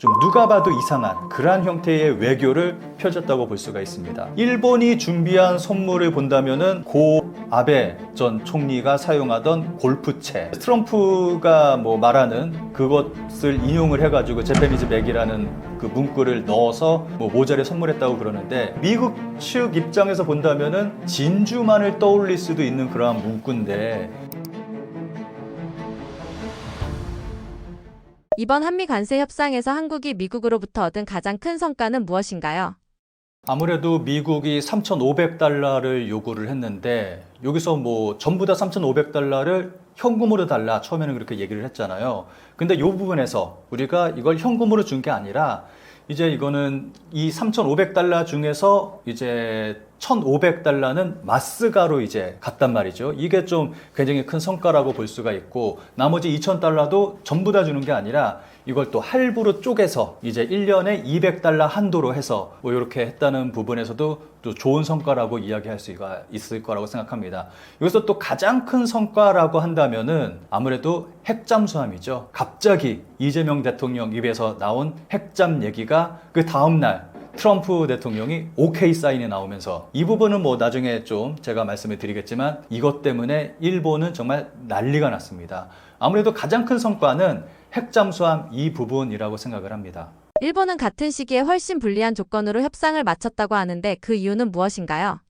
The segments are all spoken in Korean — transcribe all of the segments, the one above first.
좀 누가 봐도 이상한 그러한 형태의 외교를 펴졌다고 볼 수가 있습니다. 일본이 준비한 선물을 본다면은 고 아베 전 총리가 사용하던 골프채, 트럼프가 뭐 말하는 그것을 인용을 해가지고 재패니즈 백이라는 그 문구를 넣어서 뭐 모자를 선물했다고 그러는데, 미국 측 입장에서 본다면은 진주만을 떠올릴 수도 있는 그러한 문구인데, 이번 한미 관세 협상에서 한국이 미국으로부터 얻은 가장 큰 성과는 무엇인가요? 아무래도 미국이 3,500달러를 요구를 했는데, 여기서 뭐 전부 다 3,500달러를 현금으로 달라 처음에는 그렇게 얘기를 했잖아요. 근데 이 부분에서 우리가 이걸 현금으로 준 게 아니라 이제 이거는 이 3,500달러 중에서 이제 1,500달러는 마스가로 이제 갔단 말이죠. 이게 좀 굉장히 큰 성과라고 볼 수가 있고, 나머지 2,000달러도 전부 다 주는 게 아니라 이걸 또 할부로 쪼개서 이제 1년에 200달러 한도로 해서 뭐 이렇게 했다는 부분에서도 또 좋은 성과라고 이야기할 수가 있을 거라고 생각합니다. 여기서 또 가장 큰 성과라고 한다면은 아무래도 핵잠수함이죠. 갑자기 이재명 대통령 입에서 나온 핵잠 얘기가 그 다음날 트럼프 대통령이 오케이 사인이 나오면서, 이 부분은 뭐 나중에 좀 제가 말씀을 드리겠지만 이것 때문에 일본은 정말 난리가 났습니다. 아무래도 가장 큰 성과는 핵잠수함 이 부분이라고 생각을 합니다. 일본은 같은 시기에 훨씬 불리한 조건으로 협상을 마쳤다고 하는데 그 이유는 무엇인가요?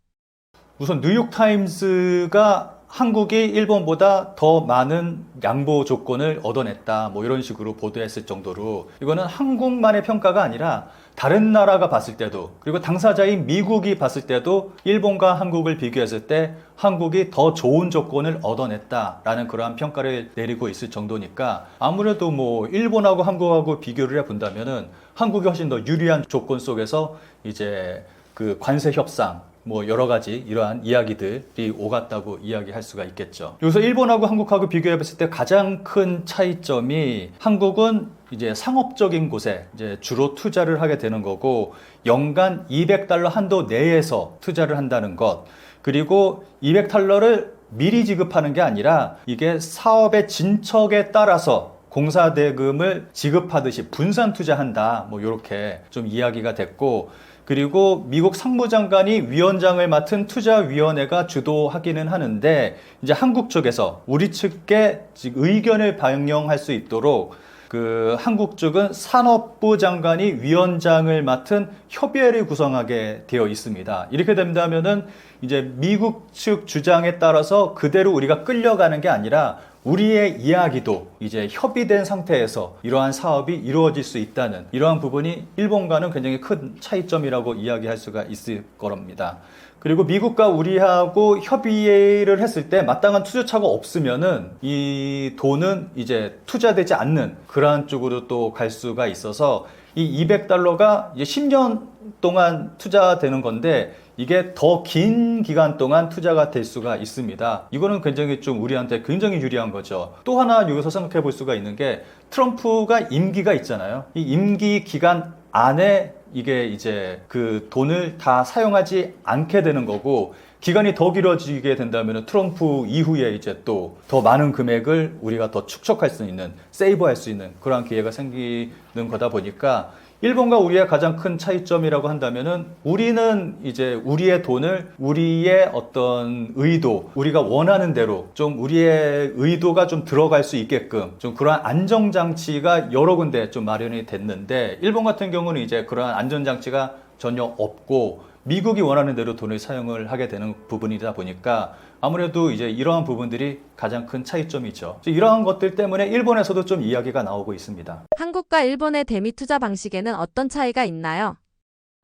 우선 뉴욕타임스가 한국이 일본보다 더 많은 양보 조건을 얻어냈다 뭐 이런 식으로 보도했을 정도로, 이거는 한국만의 평가가 아니라 다른 나라가 봤을 때도, 그리고 당사자인 미국이 봤을 때도 일본과 한국을 비교했을 때 한국이 더 좋은 조건을 얻어냈다라는 그러한 평가를 내리고 있을 정도니까, 아무래도 뭐 일본하고 한국하고 비교를 해본다면은 한국이 훨씬 더 유리한 조건 속에서 이제 그 관세 협상 뭐 여러 가지 이러한 이야기들이 오갔다고 이야기할 수가 있겠죠. 여기서 일본하고 한국하고 비교해 봤을 때 가장 큰 차이점이, 한국은 이제 상업적인 곳에 이제 주로 투자를 하게 되는 거고, 연간 200달러 한도 내에서 투자를 한다는 것, 그리고 200달러를 미리 지급하는 게 아니라 이게 사업의 진척에 따라서 공사대금을 지급하듯이 분산 투자한다 뭐 이렇게 좀 이야기가 됐고, 그리고 미국 상무장관이 위원장을 맡은 투자위원회가 주도하기는 하는데, 이제 한국 쪽에서 우리 측에 의견을 반영할 수 있도록 그 한국 쪽은 산업부 장관이 위원장을 맡은 협의회를 구성하게 되어 있습니다. 이렇게 된다면은 이제 미국 측 주장에 따라서 그대로 우리가 끌려가는 게 아니라 우리의 이야기도 이제 협의된 상태에서 이러한 사업이 이루어질 수 있다는 이러한 부분이 일본과는 굉장히 큰 차이점이라고 이야기할 수가 있을 겁니다. 그리고 미국과 우리하고 협의를 했을 때 마땅한 투자처가 없으면은 이 돈은 이제 투자되지 않는 그러한 쪽으로 또 갈 수가 있어서, 이 200달러가 이제 10년 동안 투자되는 건데 이게 더 긴 기간 동안 투자가 될 수가 있습니다. 이거는 굉장히 좀 우리한테 굉장히 유리한 거죠. 또 하나 여기서 생각해 볼 수가 있는 게, 트럼프가 임기가 있잖아요. 이 임기 기간 안에 이게 이제 그 돈을 다 사용하지 않게 되는 거고, 기간이 더 길어지게 된다면 트럼프 이후에 이제 또 더 많은 금액을 우리가 더 축적할 수 있는, 세이브할 수 있는 그러한 기회가 생기는 거다 보니까, 일본과 우리의 가장 큰 차이점이라고 한다면은, 우리는 이제 우리의 돈을 우리의 어떤 의도, 우리가 원하는 대로 좀 우리의 의도가 좀 들어갈 수 있게끔 좀 그러한 안정장치가 여러 군데 좀 마련이 됐는데, 일본 같은 경우는 이제 그러한 안전장치가 전혀 없고 미국이 원하는 대로 돈을 사용을 하게 되는 부분이다 보니까 아무래도 이제 이러한 부분들이 가장 큰 차이점이죠. 이러한 것들 때문에 일본에서도 좀 이야기가 나오고 있습니다. 한국과 일본의 대미 투자 방식에는 어떤 차이가 있나요?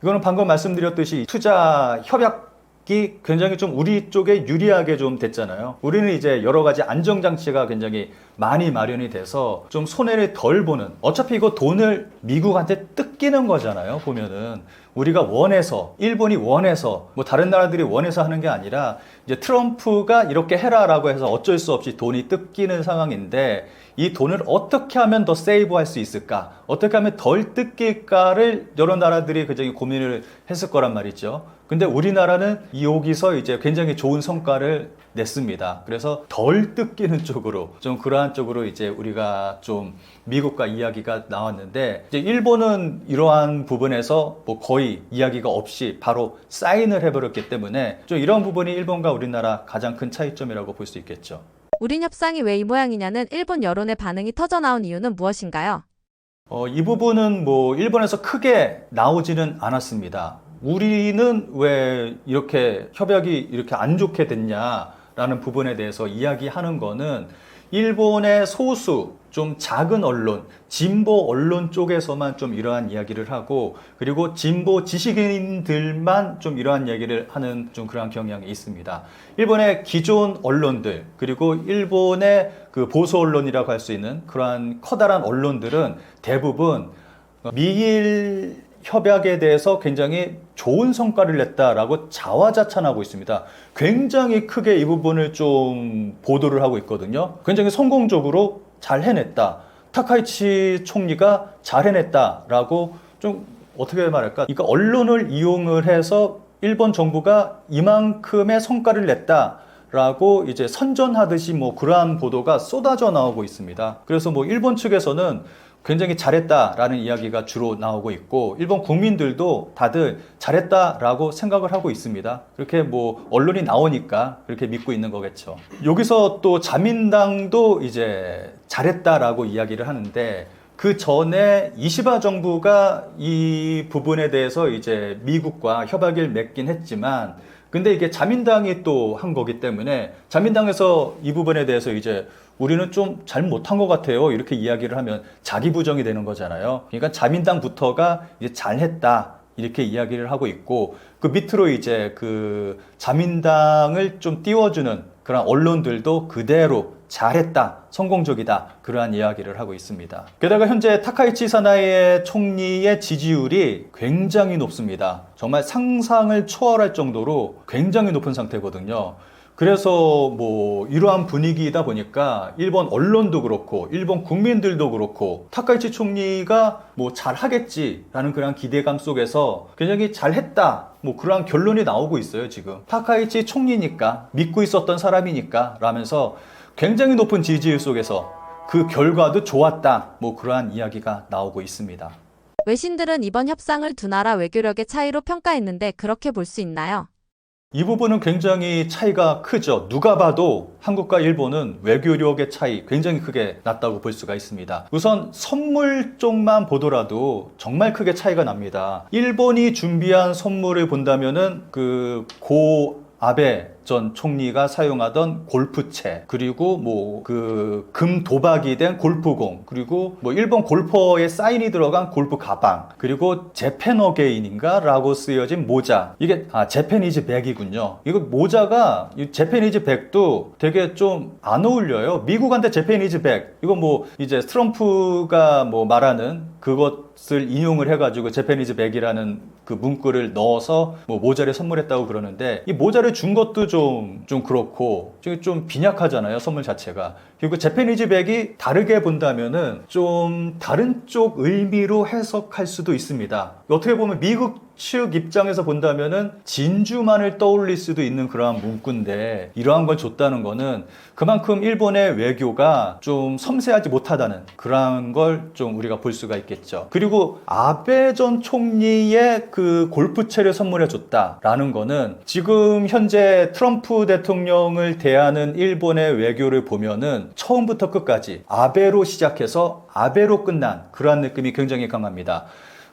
이거는 방금 말씀드렸듯이 투자 협약이 굉장히 좀 우리 쪽에 유리하게 좀 됐잖아요. 우리는 이제 여러 가지 안정장치가 굉장히 많이 마련이 돼서 좀 손해를 덜 보는, 어차피 이거 돈을 미국한테 뜯기는 거잖아요. 보면은 우리가 원해서, 일본이 원해서, 뭐 다른 나라들이 원해서 하는 게 아니라 이제 트럼프가 이렇게 해라라고 해서 어쩔 수 없이 돈이 뜯기는 상황인데 이 돈을 어떻게 하면 더 세이브할 수 있을까? 어떻게 하면 덜 뜯길까를 여러 나라들이 굉장히 고민을 했을 거란 말이죠. 근데 우리나라는 여기서 이제 굉장히 좋은 성과를 냈습니다. 그래서 덜 뜯기는 쪽으로, 좀 그러한 쪽으로 이제 우리가 좀 미국과 이야기가 나왔는데, 이제 일본은 이러한 부분에서 뭐 거의 이야기가 없이 바로 사인을 해버렸기 때문에 좀 이런 부분이 일본과 우리나라 가장 큰 차이점이라고 볼 수 있겠죠. 우린 협상이 왜 이 모양이냐는 일본 여론의 반응이 터져나온 이유는 무엇인가요? 이 부분은 뭐 일본에서 크게 나오지는 않았습니다. 우리는 왜 이렇게 협약이 이렇게 안 좋게 됐냐라는 부분에 대해서 이야기하는 거는 일본의 소수 좀 작은 언론, 진보 언론 쪽에서만 좀 이러한 이야기를 하고, 그리고 진보 지식인들만 좀 이러한 이야기를 하는 좀 그러한 경향이 있습니다. 일본의 기존 언론들, 그리고 일본의 그 보수 언론이라고 할 수 있는 그러한 커다란 언론들은 대부분 미일 협약에 대해서 굉장히 좋은 성과를 냈다라고 자화자찬하고 있습니다. 굉장히 크게 이 부분을 좀 보도를 하고 있거든요. 굉장히 성공적으로 잘 해냈다. 타카이치 총리가 잘 해냈다라고 좀 어떻게 말할까? 그러니까 언론을 이용을 해서 일본 정부가 이만큼의 성과를 냈다라고 이제 선전하듯이 뭐 그러한 보도가 쏟아져 나오고 있습니다. 그래서 뭐 일본 측에서는 굉장히 잘했다라는 이야기가 주로 나오고 있고, 일본 국민들도 다들 잘했다라고 생각을 하고 있습니다. 그렇게 뭐 언론이 나오니까 그렇게 믿고 있는 거겠죠. 여기서 또 자민당도 이제 잘했다라고 이야기를 하는데, 그 전에 이시바 정부가 이 부분에 대해서 이제 미국과 협약을 맺긴 했지만, 근데 이게 자민당이 또 한 거기 때문에 자민당에서 이 부분에 대해서 이제 우리는 좀 잘 못한 것 같아요, 이렇게 이야기를 하면 자기 부정이 되는 거잖아요. 그러니까 자민당부터가 이제 잘했다 이렇게 이야기를 하고 있고, 그 밑으로 이제 그 자민당을 좀 띄워주는 그런 언론들도 그대로 잘했다, 성공적이다, 그러한 이야기를 하고 있습니다. 게다가 현재 타카이치 사나에 총리의 지지율이 굉장히 높습니다. 정말 상상을 초월할 정도로 굉장히 높은 상태거든요. 그래서 뭐 이러한 분위기이다 보니까 일본 언론도 그렇고 일본 국민들도 그렇고 타카이치 총리가 뭐 잘하겠지라는 그런 기대감 속에서 굉장히 잘했다, 뭐 그러한 결론이 나오고 있어요. 지금 타카이치 총리니까, 믿고 있었던 사람이니까 라면서 굉장히 높은 지지율 속에서 그 결과도 좋았다, 뭐 그러한 이야기가 나오고 있습니다. 외신들은 이번 협상을 두 나라 외교력의 차이로 평가했는데 그렇게 볼 수 있나요? 이 부분은 굉장히 차이가 크죠. 누가 봐도 한국과 일본은 외교력의 차이 굉장히 크게 났다고 볼 수가 있습니다. 우선 선물 쪽만 보더라도 정말 크게 차이가 납니다. 일본이 준비한 선물을 본다면은 고 아베 전 총리가 사용하던 골프채, 그리고 뭐 그 금 도박이 된 골프공, 그리고 뭐 일본 골퍼의 사인이 들어간 골프 가방, 그리고 재팬 어게인인가 라고 쓰여진 모자. 이게 재패니즈 백이군요. 이거 모자가, 이 재패니즈 백도 되게 좀 안 어울려요. 미국한테 재패니즈 백, 이거 뭐 이제 트럼프가 뭐 말하는 그것을 인용을 해가지고 재패니즈 백이라는 그 문구를 넣어서 뭐 모자를 선물했다고 그러는데, 이 모자를 준 것도 좀 그렇고 좀 빈약하잖아요, 선물 자체가. 그리고 재패니즈 백이 다르게 본다면은 좀 다른 쪽 의미로 해석할 수도 있습니다. 어떻게 보면 미국 측 입장에서 본다면은 진주만을 떠올릴 수도 있는 그러한 문구인데, 이러한 걸 줬다는 거는 그만큼 일본의 외교가 좀 섬세하지 못하다는 그러한 걸 좀 우리가 볼 수가 있겠죠. 그리고 아베 전 총리의 그 골프채를 선물해 줬다라는 거는 지금 현재 트럼프 대통령을 대하는 일본의 외교를 보면은 처음부터 끝까지 아베로 시작해서 아베로 끝난 그러한 느낌이 굉장히 강합니다.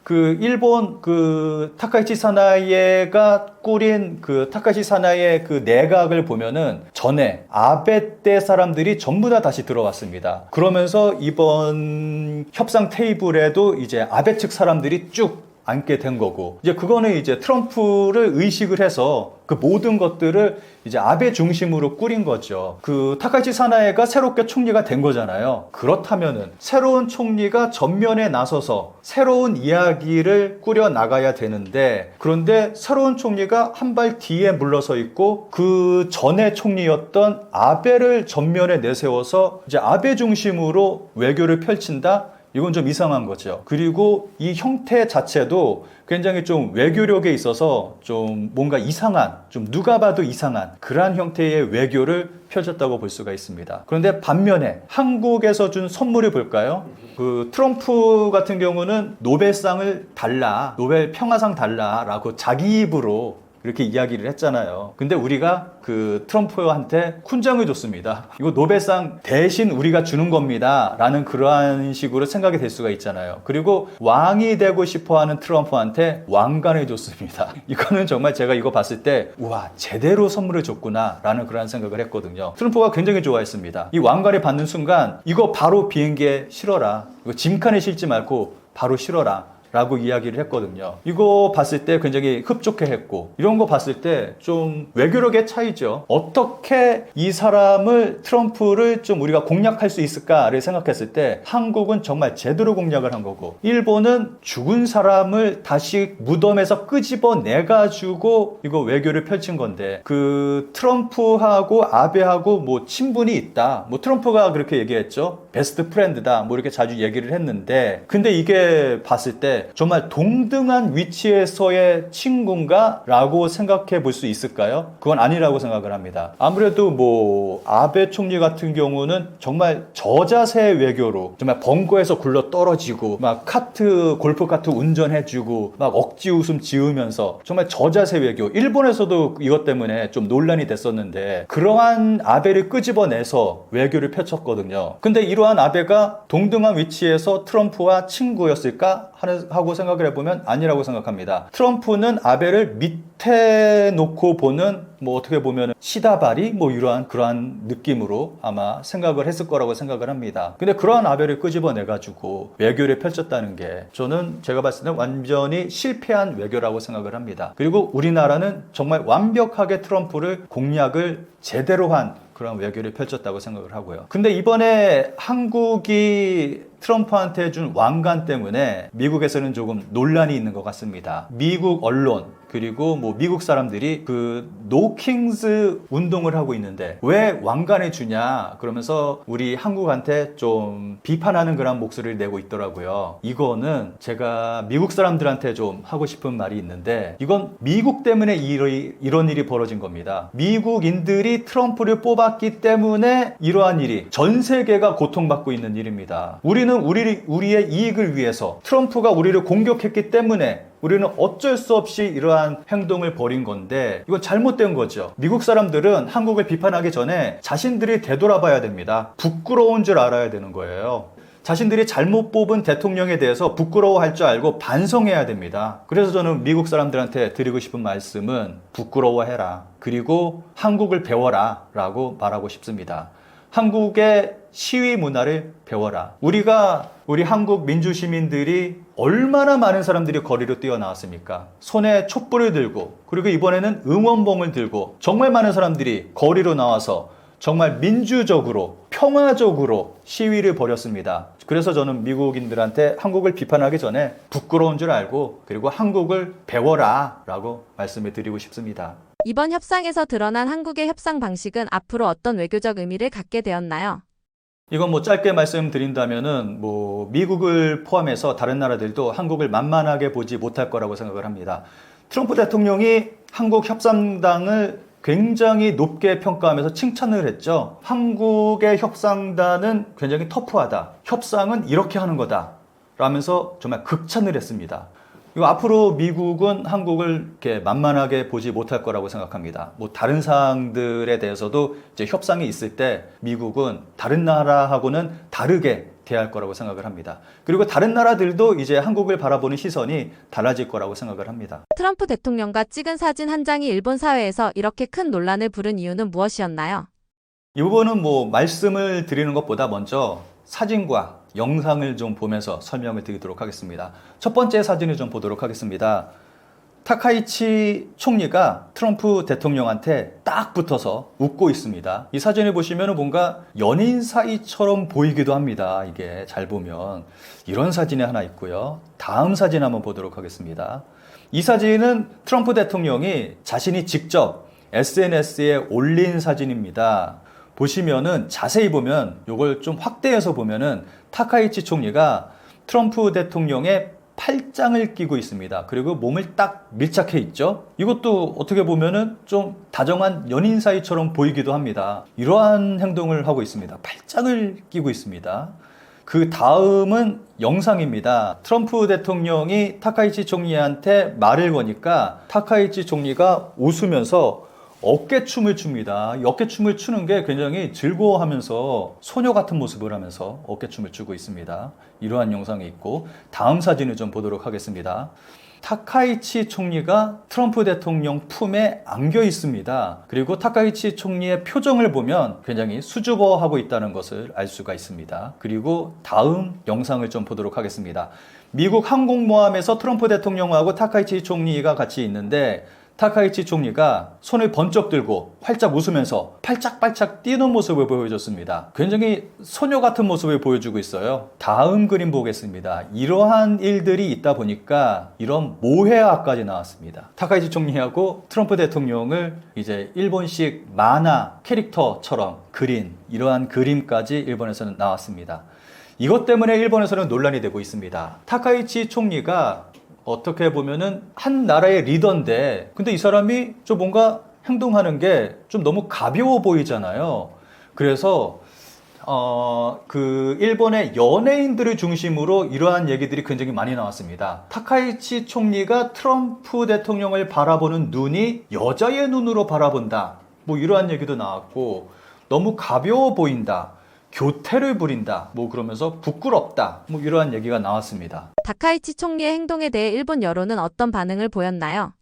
그 일본 그 타카이치 사나이가 꾸린 그 타카이치 사나이의 그 내각을 보면은 전에 아베 때 사람들이 전부 다 다시 들어왔습니다. 그러면서 이번 협상 테이블에도 이제 아베 측 사람들이 쭉 앉게 된 거고, 이제 그거는 이제 트럼프를 의식을 해서 그 모든 것들을 이제 아베 중심으로 꾸린 거죠. 그 타카치 사나에가 새롭게 총리가 된 거잖아요. 그렇다면은 새로운 총리가 전면에 나서서 새로운 이야기를 꾸려 나가야 되는데, 그런데 새로운 총리가 한 발 뒤에 물러서 있고 그 전에 총리였던 아베를 전면에 내세워서 이제 아베 중심으로 외교를 펼친다? 이건 좀 이상한 거죠. 그리고 이 형태 자체도 굉장히 좀 외교력에 있어서 좀 뭔가 이상한, 좀 누가 봐도 이상한 그러한 형태의 외교를 펼쳤다고 볼 수가 있습니다. 그런데 반면에 한국에서 준 선물이 볼까요? 그 트럼프 같은 경우는 노벨상을 달라, 노벨 평화상 달라라고 자기 입으로 이렇게 이야기를 했잖아요. 근데 우리가 그 트럼프한테 훈장을 줬습니다. 이거 노벨상 대신 우리가 주는 겁니다. 라는 그러한 식으로 생각이 될 수가 있잖아요. 그리고 왕이 되고 싶어 하는 트럼프한테 왕관을 줬습니다. 이거는 정말 제가 이거 봤을 때, 우와, 제대로 선물을 줬구나. 라는 그러한 생각을 했거든요. 트럼프가 굉장히 좋아했습니다. 이 왕관을 받는 순간, 이거 바로 비행기에 실어라. 이거 짐칸에 실지 말고 바로 실어라. 라고 이야기를 했거든요. 이거 봤을 때 굉장히 흡족해 했고, 이런 거 봤을 때 좀 외교력의 차이죠. 어떻게 이 사람을, 트럼프를 좀 우리가 공략할 수 있을까를 생각했을 때 한국은 정말 제대로 공략을 한 거고, 일본은 죽은 사람을 다시 무덤에서 끄집어내가지고 이거 외교를 펼친 건데, 그 트럼프하고 아베하고 뭐 친분이 있다, 뭐 트럼프가 그렇게 얘기했죠. 베스트 프렌드다, 뭐 이렇게 자주 얘기를 했는데, 근데 이게 봤을 때 정말 동등한 위치에서의 친구인가? 라고 생각해 볼 수 있을까요? 그건 아니라고 생각을 합니다. 아무래도 뭐 아베 총리 같은 경우는 정말 저자세 외교로 정말 벙커에서 굴러 떨어지고 막 골프 카트 운전해주고 막 억지 웃음 지으면서 정말 저자세 외교, 일본에서도 이것 때문에 좀 논란이 됐었는데 그러한 아베를 끄집어내서 외교를 펼쳤거든요. 근데 이러한 아베가 동등한 위치에서 트럼프와 친구였을까? 하고 생각을 해보면 아니라고 생각합니다. 트럼프는 아베를 밑에 놓고 보는, 뭐 어떻게 보면 시다바리 뭐 이러한 그러한 느낌으로 아마 생각을 했을 거라고 생각을 합니다. 근데 그러한 아베를 끄집어내 가지고 외교를 펼쳤다는 게 저는 제가 봤을 때는 완전히 실패한 외교라고 생각을 합니다. 그리고 우리나라는 정말 완벽하게 트럼프를 공략을 제대로 한 그런 외교를 펼쳤다고 생각을 하고요. 근데 이번에 한국이 트럼프한테 준 왕관 때문에 미국에서는 조금 논란이 있는 것 같습니다. 미국 언론, 그리고 뭐 미국 사람들이 그 노킹스 운동을 하고 있는데 왜 왕관을 주냐 그러면서 우리 한국한테 좀 비판하는 그런 목소리를 내고 있더라고요. 이거는 제가 미국 사람들한테 좀 하고 싶은 말이 있는데, 이건 미국 때문에 이런 일이 벌어진 겁니다. 미국인들이 트럼프를 뽑았기 때문에 이러한 일이 전 세계가 고통받고 있는 일입니다. 우리는 우리의 이익을 위해서 트럼프가 우리를 공격했기 때문에 우리는 어쩔 수 없이 이러한 행동을 벌인 건데, 이건 잘못된 거죠. 미국 사람들은 한국을 비판하기 전에 자신들이 되돌아봐야 됩니다. 부끄러운 줄 알아야 되는 거예요. 자신들이 잘못 뽑은 대통령에 대해서 부끄러워할 줄 알고 반성해야 됩니다. 그래서 저는 미국 사람들한테 드리고 싶은 말씀은 부끄러워해라. 그리고 한국을 배워라 라고 말하고 싶습니다. 한국의 시위 문화를 배워라. 우리 한국 민주시민들이 얼마나 많은 사람들이 거리로 뛰어나왔습니까? 손에 촛불을 들고, 그리고 이번에는 응원봉을 들고 정말 많은 사람들이 거리로 나와서 정말 민주적으로, 평화적으로 시위를 벌였습니다. 그래서 저는 미국인들한테 한국을 비판하기 전에 부끄러운 줄 알고, 그리고 한국을 배워라 라고 말씀을 드리고 싶습니다. 이번 협상에서 드러난 한국의 협상 방식은 앞으로 어떤 외교적 의미를 갖게 되었나요? 이건 뭐 짧게 말씀드린다면은 뭐 미국을 포함해서 다른 나라들도 한국을 만만하게 보지 못할 거라고 생각을 합니다. 트럼프 대통령이 한국 협상단을 굉장히 높게 평가하면서 칭찬을 했죠. 한국의 협상단은 굉장히 터프하다. 협상은 이렇게 하는 거다. 라면서 정말 극찬을 했습니다. 이거 앞으로 미국은 한국을 이렇게 만만하게 보지 못할 거라고 생각합니다. 뭐 다른 사항들에 대해서도 이제 협상이 있을 때 미국은 다른 나라하고는 다르게 대할 거라고 생각을 합니다. 그리고 다른 나라들도 이제 한국을 바라보는 시선이 달라질 거라고 생각을 합니다. 트럼프 대통령과 찍은 사진 한 장이 일본 사회에서 이렇게 큰 논란을 부른 이유는 무엇이었나요? 이 부분은 뭐 말씀을 드리는 것보다 먼저 사진과 영상을 좀 보면서 설명을 드리도록 하겠습니다. 첫 번째 사진을 좀 보도록 하겠습니다. 타카이치 총리가 트럼프 대통령한테 딱 붙어서 웃고 있습니다. 이 사진을 보시면 뭔가 연인 사이처럼 보이기도 합니다. 이게 잘 보면 이런 사진이 하나 있고요. 다음 사진 한번 보도록 하겠습니다. 이 사진은 트럼프 대통령이 자신이 직접 SNS에 올린 사진입니다. 보시면은 자세히 보면 이걸 좀 확대해서 보면은 타카이치 총리가 트럼프 대통령의 팔짱을 끼고 있습니다. 그리고 몸을 딱 밀착해 있죠. 이것도 어떻게 보면은 좀 다정한 연인 사이처럼 보이기도 합니다. 이러한 행동을 하고 있습니다. 팔짱을 끼고 있습니다. 그 다음은 영상입니다. 트럼프 대통령이 타카이치 총리한테 말을 거니까 타카이치 총리가 웃으면서 어깨춤을 춥니다. 이 어깨춤을 추는 게 굉장히 즐거워하면서 소녀 같은 모습을 하면서 어깨춤을 추고 있습니다. 이러한 영상이 있고 다음 사진을 좀 보도록 하겠습니다. 타카이치 총리가 트럼프 대통령 품에 안겨 있습니다. 그리고 타카이치 총리의 표정을 보면 굉장히 수줍어하고 있다는 것을 알 수가 있습니다. 그리고 다음 영상을 좀 보도록 하겠습니다. 미국 항공모함에서 트럼프 대통령하고 타카이치 총리가 같이 있는데 타카이치 총리가 손을 번쩍 들고 활짝 웃으면서 팔짝팔짝 뛰는 모습을 보여줬습니다. 굉장히 소녀 같은 모습을 보여주고 있어요. 다음 그림 보겠습니다. 이러한 일들이 있다 보니까 이런 모해화까지 나왔습니다. 타카이치 총리하고 트럼프 대통령을 이제 일본식 만화 캐릭터처럼 그린 이러한 그림까지 일본에서는 나왔습니다. 이것 때문에 일본에서는 논란이 되고 있습니다. 타카이치 총리가 어떻게 보면은 한 나라의 리더인데 근데 이 사람이 좀 뭔가 행동하는 게 좀 너무 가벼워 보이잖아요. 그래서 그 일본의 연예인들을 중심으로 이러한 얘기들이 굉장히 많이 나왔습니다. 타카이치 총리가 트럼프 대통령을 바라보는 눈이 여자의 눈으로 바라본다. 뭐 이러한 얘기도 나왔고 너무 가벼워 보인다. 교태를 부린다. 뭐 그러면서 부끄럽다. 뭐 이러한 얘기가 나왔습니다. 다카이치 총리의 행동에 대해 일본 여론은 어떤 반응을 보였나요?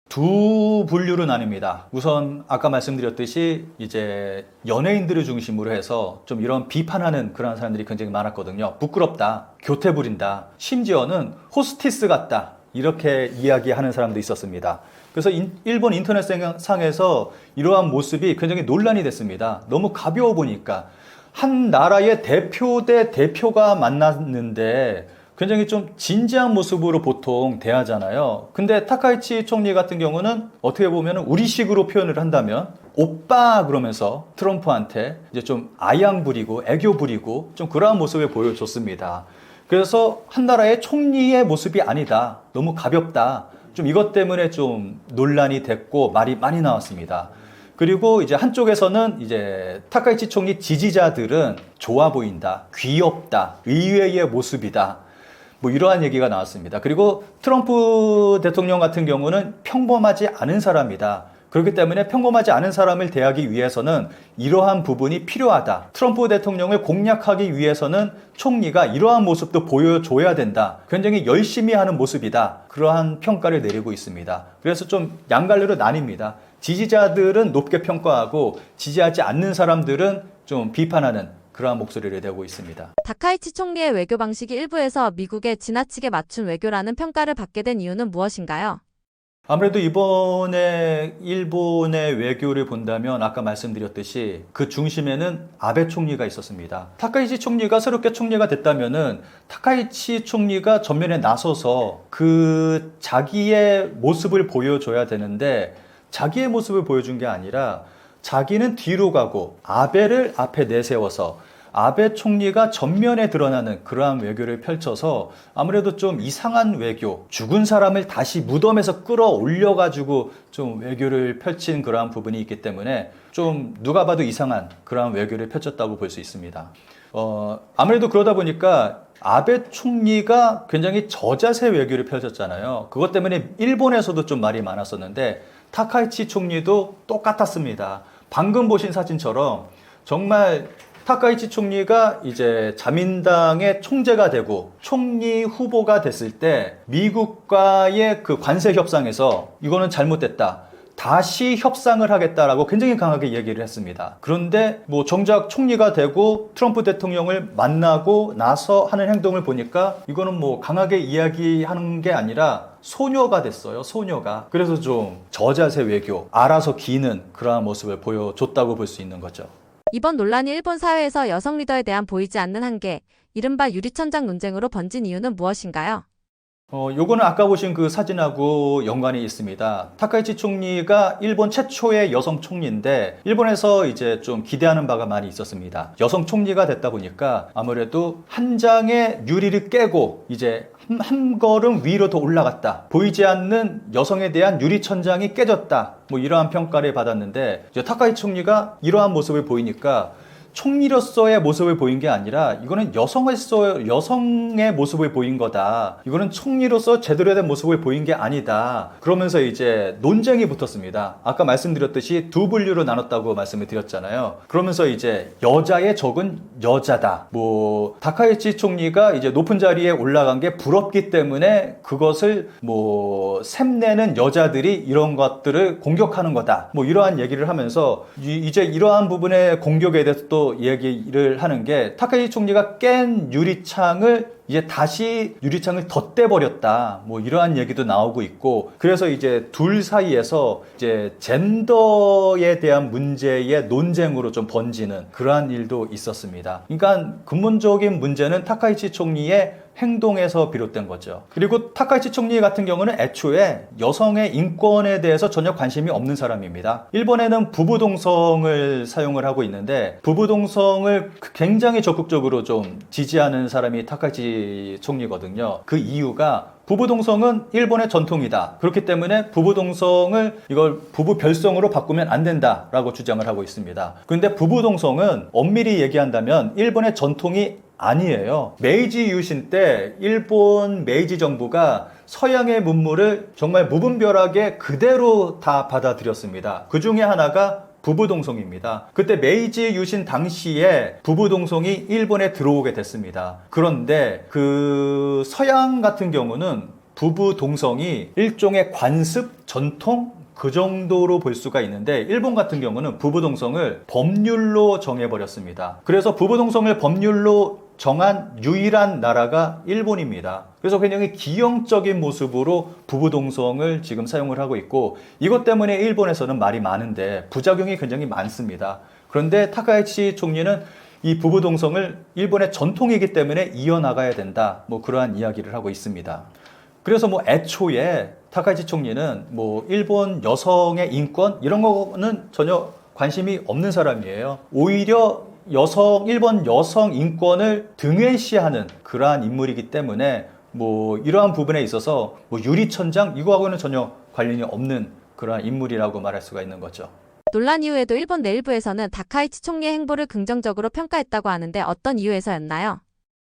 두 분류로 나뉩니다. 우선 아까 말씀드렸듯이 이제 연예인들을 중심으로 해서 좀 이런 비판하는 그런 사람들이 굉장히 많았거든요. 부끄럽다. 교태 부린다. 심지어는 호스티스 같다. 이렇게 이야기하는 사람도 있었습니다. 그래서 일본 인터넷 상에서 이러한 모습이 굉장히 논란이 됐습니다. 너무 가벼워 보니까 한 나라의 대표 대 대표가 만났는데 굉장히 좀 진지한 모습으로 보통 대하잖아요. 근데 타카이치 총리 같은 경우는 어떻게 보면 우리식으로 표현을 한다면 오빠 그러면서 트럼프한테 이제 좀 아양 부리고 애교 부리고 좀 그러한 모습을 보여줬습니다. 그래서 한 나라의 총리의 모습이 아니다. 너무 가볍다. 좀 이것 때문에 좀 논란이 됐고 말이 많이 나왔습니다. 그리고 이제 한쪽에서는 이제 타카이치 총리 지지자들은 좋아 보인다, 귀엽다, 의외의 모습이다. 뭐 이러한 얘기가 나왔습니다. 그리고 트럼프 대통령 같은 경우는 평범하지 않은 사람이다. 그렇기 때문에 평범하지 않은 사람을 대하기 위해서는 이러한 부분이 필요하다. 트럼프 대통령을 공략하기 위해서는 총리가 이러한 모습도 보여줘야 된다. 굉장히 열심히 하는 모습이다. 그러한 평가를 내리고 있습니다. 그래서 좀 양갈래로 나뉩니다. 지지자들은 높게 평가하고 지지하지 않는 사람들은 좀 비판하는 그러한 목소리를 내고 있습니다. 다카이치 총리의 외교 방식이 일부에서 미국에 지나치게 맞춘 외교라는 평가를 받게 된 이유는 무엇인가요? 아무래도 이번에 일본의 외교를 본다면 아까 말씀드렸듯이 그 중심에는 아베 총리가 있었습니다. 타카이치 총리가 새롭게 총리가 됐다면은 타카이치 총리가 전면에 나서서 그 자기의 모습을 보여줘야 되는데 자기의 모습을 보여준 게 아니라 자기는 뒤로 가고 아베를 앞에 내세워서 아베 총리가 전면에 드러나는 그러한 외교를 펼쳐서 아무래도 좀 이상한 외교, 죽은 사람을 다시 무덤에서 끌어올려가지고 좀 외교를 펼친 그러한 부분이 있기 때문에 좀 누가 봐도 이상한 그러한 외교를 펼쳤다고 볼 수 있습니다. 아무래도 그러다 보니까 아베 총리가 굉장히 저자세 외교를 펼쳤잖아요. 그것 때문에 일본에서도 좀 말이 많았었는데 타카이치 총리도 똑같았습니다. 방금 보신 사진처럼 정말 타카이치 총리가 이제 자민당의 총재가 되고 총리 후보가 됐을 때 미국과의 그 관세 협상에서 이거는 잘못됐다. 다시 협상을 하겠다라고 굉장히 강하게 얘기를 했습니다. 그런데 뭐 정작 총리가 되고 트럼프 대통령을 만나고 나서 하는 행동을 보니까 이거는 뭐 강하게 이야기하는 게 아니라 소녀가 됐어요. 소녀가. 그래서 좀 저자세 외교, 알아서 기는 그러한 모습을 보여줬다고 볼 수 있는 거죠. 이번 논란이 일본 사회에서 여성 리더에 대한 보이지 않는 한계, 이른바 유리천장 논쟁으로 번진 이유는 무엇인가요? 요거는 아까 보신 그 사진하고 연관이 있습니다. 타카이치 총리가 일본 최초의 여성 총리인데 일본에서 이제 좀 기대하는 바가 많이 있었습니다. 여성 총리가 됐다 보니까 아무래도 한 장의 유리를 깨고 이제 한 걸음 위로 더 올라갔다. 보이지 않는 여성에 대한 유리천장이 깨졌다. 뭐 이러한 평가를 받았는데 이제 타카이치 총리가 이러한 모습을 보이니까 총리로서의 모습을 보인 게 아니라 이거는 여성의 모습을 보인 거다. 이거는 총리로서 제대로 된 모습을 보인 게 아니다. 그러면서 이제 논쟁이 붙었습니다. 아까 말씀드렸듯이 두 분류로 나눴다고 말씀을 드렸잖아요. 그러면서 이제 여자의 적은 여자다. 뭐 다카이치 총리가 이제 높은 자리에 올라간 게 부럽기 때문에 그것을 뭐 샘내는 여자들이 이런 것들을 공격하는 거다. 뭐 이러한 얘기를 하면서 이제 이러한 부분의 공격에 대해서 또 얘기를 하는 게 타카이치 총리가 깬 유리창을 이제 다시 유리창을 덧대버렸다. 뭐 이러한 얘기도 나오고 있고 그래서 이제 둘 사이에서 이제 젠더에 대한 문제의 논쟁으로 좀 번지는 그러한 일도 있었습니다. 그러니까 근본적인 문제는 타카이치 총리의 행동에서 비롯된 거죠. 그리고 타카이치 총리 같은 경우는 애초에 여성의 인권에 대해서 전혀 관심이 없는 사람입니다. 일본에는 부부동성을 사용을 하고 있는데 부부동성을 굉장히 적극적으로 좀 지지하는 사람이 타카이치 총리거든요. 그 이유가 부부동성은 일본의 전통이다. 그렇기 때문에 부부동성을 이걸 부부별성으로 바꾸면 안 된다라고 주장을 하고 있습니다. 그런데 부부동성은 엄밀히 얘기한다면 일본의 전통이 아니에요. 메이지 유신 때 일본 메이지 정부가 서양의 문물을 정말 무분별하게 그대로 다 받아들였습니다. 그 중에 하나가 부부동성입니다. 그때 메이지 유신 당시에 부부동성이 일본에 들어오게 됐습니다. 그런데 그 서양 같은 경우는 부부동성이 일종의 관습, 전통, 그 정도로 볼 수가 있는데 일본 같은 경우는 부부동성을 법률로 정해버렸습니다. 그래서 부부동성을 법률로 정한 유일한 나라가 일본입니다. 그래서 굉장히 기형적인 모습으로 부부동성을 지금 사용을 하고 있고 이것 때문에 일본에서는 말이 많은데 부작용이 굉장히 많습니다. 그런데 타카이치 총리는 이 부부동성을 일본의 전통이기 때문에 이어나가야 된다. 뭐 그러한 이야기를 하고 있습니다. 그래서 뭐 애초에 타카이치 총리는 뭐 일본 여성의 인권 이런 거는 전혀 관심이 없는 사람이에요. 오히려 일본 여성 인권을 등외시하는 그러한 인물이기 때문에 뭐 이러한 부분에 있어서 뭐 유리천장 이거하고는 전혀 관련이 없는 그러한 인물이라고 말할 수가 있는 거죠. 논란 이후에도 일본 내일부에서는 다카이치 총리의 행보를 긍정적으로 평가했다고 하는데 어떤 이유에서였나요?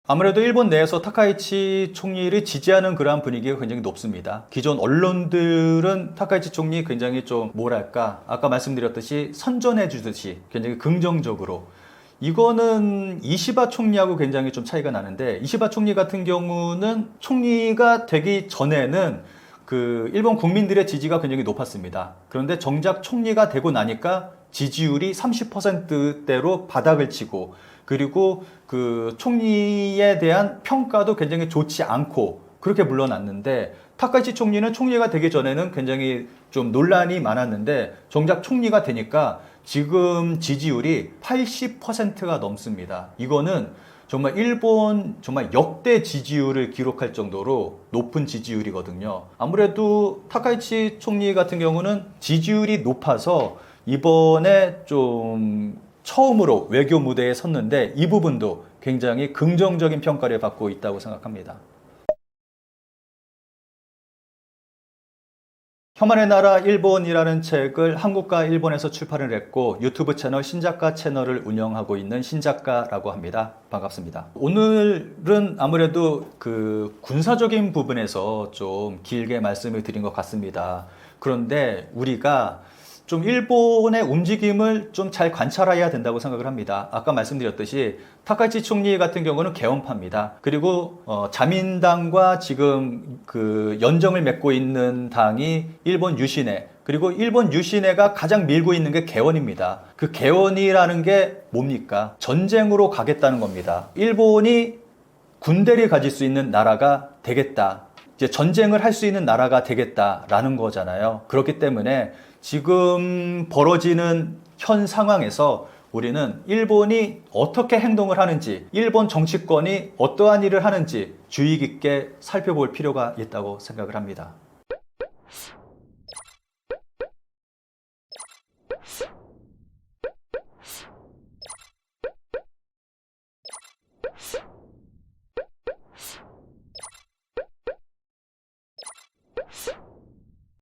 아무래도 일본 내에서 타카이치 총리를 지지하는 그러한 분위기가 굉장히 높습니다. 기존 언론들은 타카이치 총리 굉장히 좀 뭐랄까 아까 말씀드렸듯이 선전해 주듯이 굉장히 긍정적으로 이거는 이시바 총리하고 굉장히 좀 차이가 나는데 이시바 총리 같은 경우는 총리가 되기 전에는 그 일본 국민들의 지지가 굉장히 높았습니다. 그런데 정작 총리가 되고 나니까 지지율이 30%대로 바닥을 치고 그리고 그 총리에 대한 평가도 굉장히 좋지 않고 그렇게 물러났는데 타카이치 총리는 총리가 되기 전에는 굉장히 좀 논란이 많았는데 정작 총리가 되니까 지금 지지율이 80%가 넘습니다. 이거는 정말 일본 정말 역대 지지율을 기록할 정도로 높은 지지율이거든요. 아무래도 타카이치 총리 같은 경우는 지지율이 높아서 이번에 좀 처음으로 외교 무대에 섰는데 이 부분도 굉장히 긍정적인 평가를 받고 있다고 생각합니다. 혐한의 나라 일본이라는 책을 한국과 일본에서 출판을 했고 유튜브 채널 신작가 채널을 운영하고 있는 신작가라고 합니다. 반갑습니다. 오늘은 아무래도 그 군사적인 부분에서 좀 길게 말씀을 드린 것 같습니다. 그런데 우리가 좀 일본의 움직임을 좀 잘 관찰해야 된다고 생각을 합니다. 아까 말씀드렸듯이 타카이치 총리 같은 경우는 개헌파입니다. 그리고 자민당과 지금 그 연정을 맺고 있는 당이 일본 유신의 그리고 일본 유신회가 가장 밀고 있는 게 개원입니다. 그 개원이라는 게 뭡니까? 전쟁으로 가겠다는 겁니다. 일본이 군대를 가질 수 있는 나라가 되겠다. 이제 전쟁을 할 수 있는 나라가 되겠다라는 거잖아요. 그렇기 때문에 지금 벌어지는 현 상황에서 우리는 일본이 어떻게 행동을 하는지, 일본 정치권이 어떠한 일을 하는지 주의 깊게 살펴볼 필요가 있다고 생각을 합니다.